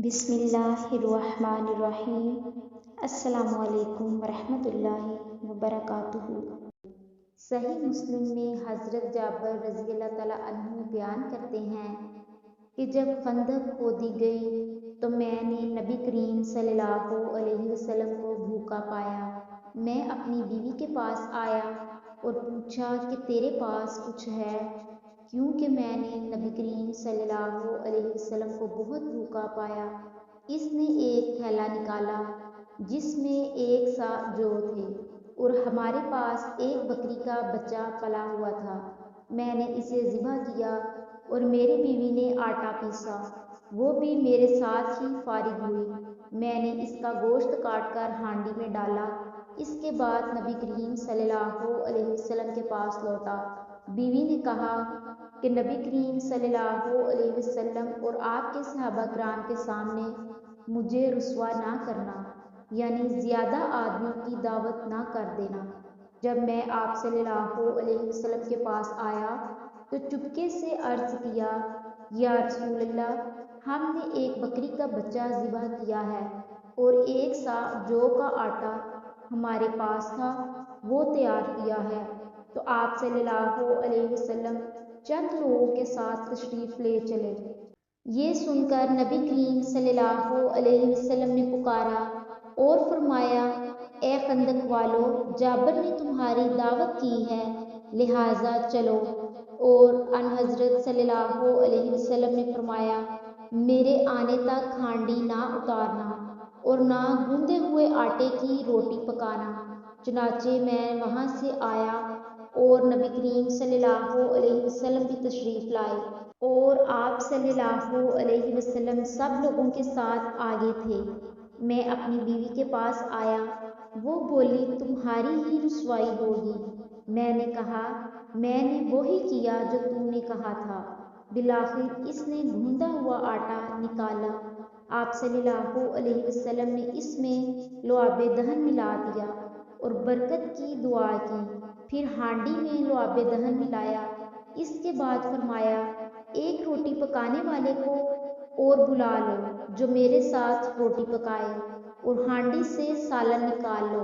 بسم اللہ الرحمن الرحیم۔ السلام علیکم ورحمۃ اللہ وبرکاتہ۔ صحیح مسلم میں حضرت جابر رضی اللہ تعالیٰ عنہ بیان کرتے ہیں کہ جب خندق کھودی گئی تو میں نے نبی کریم صلی اللہ علیہ وسلم کو بھوکا پایا۔ میں اپنی بیوی کے پاس آیا اور پوچھا کہ تیرے پاس کچھ ہے، کیونکہ میں نے نبی کریم صلی اللہ علیہ وسلم کو بہت بھوکا پایا۔ اس نے ایک تھیلا نکالا جس میں 1 سا جو تھے اور ہمارے پاس ایک بکری کا بچہ پلا ہوا تھا۔ میں نے اسے ذبح کیا اور میری بیوی نے آٹا پیسا، وہ بھی میرے ساتھ ہی فارغ ہوئی۔ میں نے اس کا گوشت کاٹ کر ہانڈی میں ڈالا۔ اس کے بعد نبی کریم صلی اللہ علیہ وسلم کے پاس لوٹا۔ بیوی نے کہا کہ نبی کریم صلی اللہ علیہ وسلم اور آپ کے صحابہ کرام کے سامنے مجھے رسوا نہ کرنا، یعنی زیادہ آدمیوں کی دعوت نہ کر دینا۔ جب میں آپ صلی اللہ علیہ وسلم کے پاس آیا تو چپکے سے عرض کیا، یا رسول اللہ، ہم نے ایک بکری کا بچہ ذبح کیا ہے اور 1 سا جو کا آٹا ہمارے پاس تھا وہ تیار کیا ہے۔ تو آپ صلی اللہ علیہ وسلم چند لوگوں کے ساتھ تشریف لے چلے۔ یہ سن کر نبی کریم صلی اللہ علیہ وسلم نے پکارا اور فرمایا، اے خندق والو، جابر نے تمہاری دعوت کی ہے، لہٰذا چلو۔ اور ان حضرت صلی اللہ علیہ وسلم نے فرمایا، میرے آنے تک ہانڈی نہ اتارنا اور نہ گوندے ہوئے آٹے کی روٹی پکانا۔ چنانچہ میں وہاں سے آیا اور نبی کریم صلی اللہ علیہ وسلم بھی تشریف لائے اور آپ صلی اللہ علیہ وسلم سب لوگوں کے ساتھ آگے تھے۔ میں اپنی بیوی کے پاس آیا، وہ بولی، تمہاری ہی رسوائی ہوگی۔ میں نے کہا، میں نے وہی کیا جو تو نے کہا تھا۔ بالآخر اس نے گوندا ہوا آٹا نکالا۔ آپ صلی اللہ علیہ وسلم نے اس میں لعاب دہن ملا دیا اور برکت کی دعا کی، پھر ہانڈی میں لعاب دہن ملایا۔ اس کے بعد فرمایا، ایک روٹی پکانے والے کو اور بلا لو جو میرے ساتھ روٹی پکائے، اور ہانڈی سے سالن نکال لو،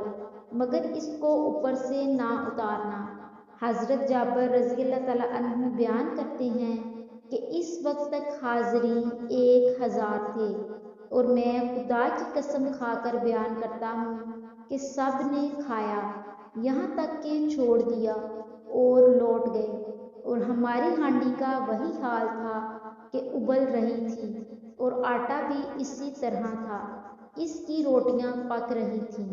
مگر اس کو اوپر سے نہ اتارنا۔ حضرت جابر رضی اللہ تعالیٰ عنہ بیان کرتے ہیں کہ اس وقت تک حاضرین 1000 تھے، اور میں خدا کی قسم کھا کر بیان کرتا ہوں کہ سب نے کھایا، یہاں تک کہ چھوڑ دیا اور لوٹ گئے، اور ہماری ہانڈی کا وہی حال تھا کہ ابل رہی تھی اور آٹا بھی اسی طرح تھا، اس کی روٹیاں پک رہی تھیں۔